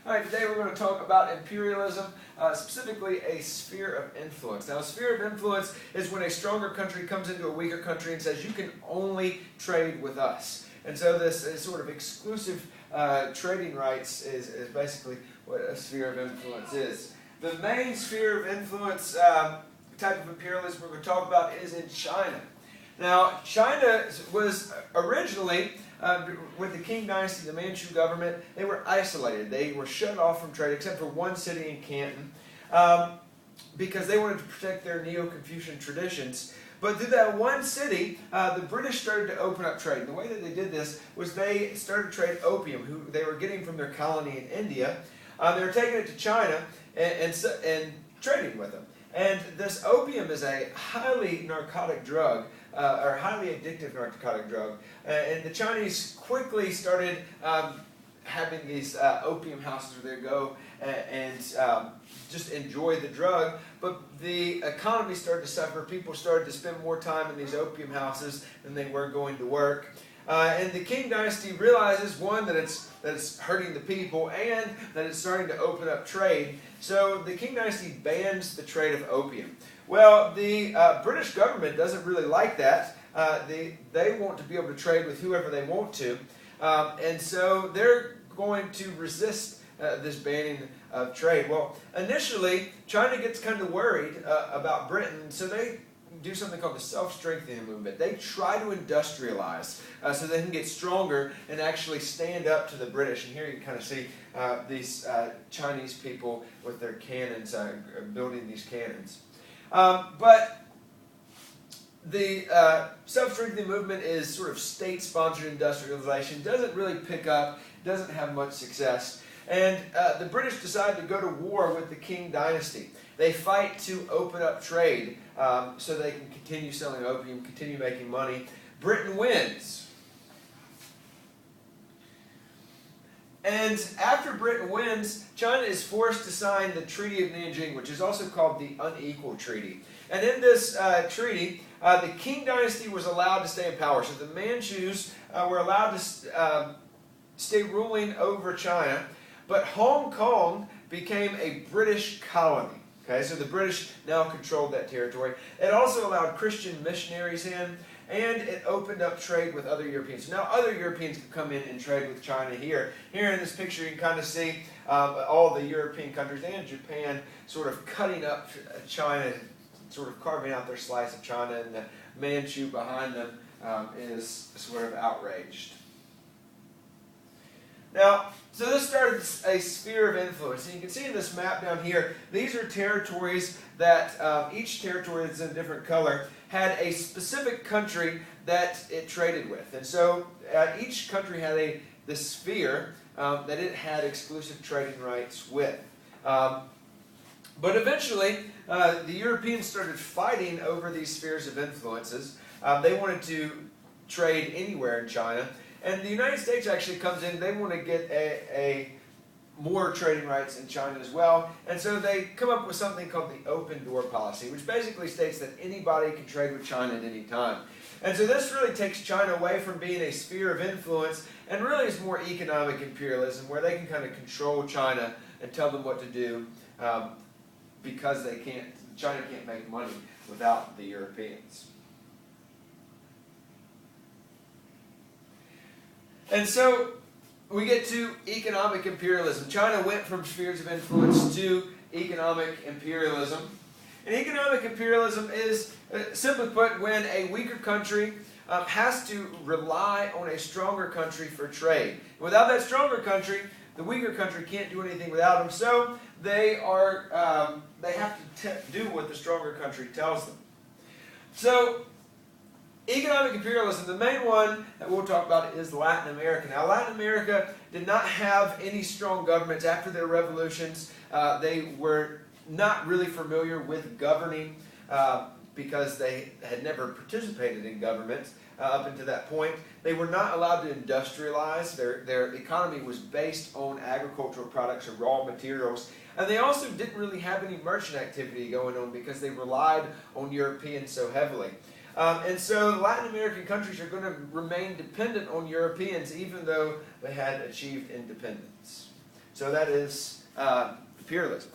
All right, today we're going to talk about imperialism, specifically a sphere of influence. Now, a sphere of influence is when a stronger country comes into a weaker country and says, you can only trade with us. And so this sort of exclusive trading rights is basically what a sphere of influence is. The main sphere of influence type of imperialism we're going to talk about is in China. Now, China was originally, with the Qing dynasty, the Manchu government, they were isolated. They were shut off from trade except for one city in Canton because they wanted to protect their Neo-Confucian traditions. But through that one city, the British started to open up trade. And the way that they did this was they started to trade opium, who they were getting from their colony in India. They were taking it to China and trading with them. And this opium is a highly narcotic drug, or highly addictive narcotic drug. And the Chinese quickly started having these opium houses where they go and just enjoy the drug. But the economy started to suffer. People started to spend more time in these opium houses than they were going to work. And the Qing dynasty realizes, one, that it's hurting the people, and that it's starting to open up trade. So the Qing dynasty bans the trade of opium. Well, the British government doesn't really like that. They want to be able to trade with whoever they want to. And so they're going to resist this banning of trade. Well, initially, China gets kind of worried about Britain, so they do something called the self-strengthening movement. They try to industrialize so they can get stronger and actually stand up to the British. And here you kind of see these Chinese people with their cannons, building these cannons. But the self-strengthening movement is sort of state-sponsored industrialization, doesn't really pick up, doesn't have much success. And the British decide to go to war with the Qing dynasty. They fight to open up trade so they can continue selling opium, continue making money. Britain wins. And after Britain wins, China is forced to sign the Treaty of Nanjing, which is also called the Unequal Treaty. And in this treaty, the Qing dynasty was allowed to stay in power. So the Manchus were allowed to stay ruling over China. But Hong Kong became a British colony. Okay, so the British now controlled that territory. It also allowed Christian missionaries in, and it opened up trade with other Europeans. So now other Europeans could come in and trade with China here. Here in this picture you can kind of see all the European countries and Japan sort of cutting up China, sort of carving out their slice of China, and the Manchu behind them is sort of outraged. Now, so this started a sphere of influence. And you can see in this map down here, these are territories that each territory is in a different color, had a specific country that it traded with. And so each country had this sphere that it had exclusive trading rights with. But eventually, the Europeans started fighting over these spheres of influences. They wanted to trade anywhere in China. And the United States actually comes in. They want to get more trading rights in China as well. And so they come up with something called the open door policy, which basically states that anybody can trade with China at any time. And so this really takes China away from being a sphere of influence and really is more economic imperialism, where they can kind of control China and tell them what to do because China can't make money without the Europeans. And so we get to economic imperialism. China went from spheres of influence to economic imperialism. And economic imperialism is, simply put, when a weaker country has to rely on a stronger country for trade. Without that stronger country, the weaker country can't do anything without them. So they have to do what the stronger country tells them. So economic imperialism, the main one that we'll talk about is Latin America. Now, Latin America did not have any strong governments after their revolutions. They were not really familiar with governing because they had never participated in government up until that point. They were not allowed to industrialize. Their economy was based on agricultural products or raw materials. And they also didn't really have any merchant activity going on because they relied on Europeans so heavily. And so Latin American countries are going to remain dependent on Europeans even though they had achieved independence. So that is imperialism.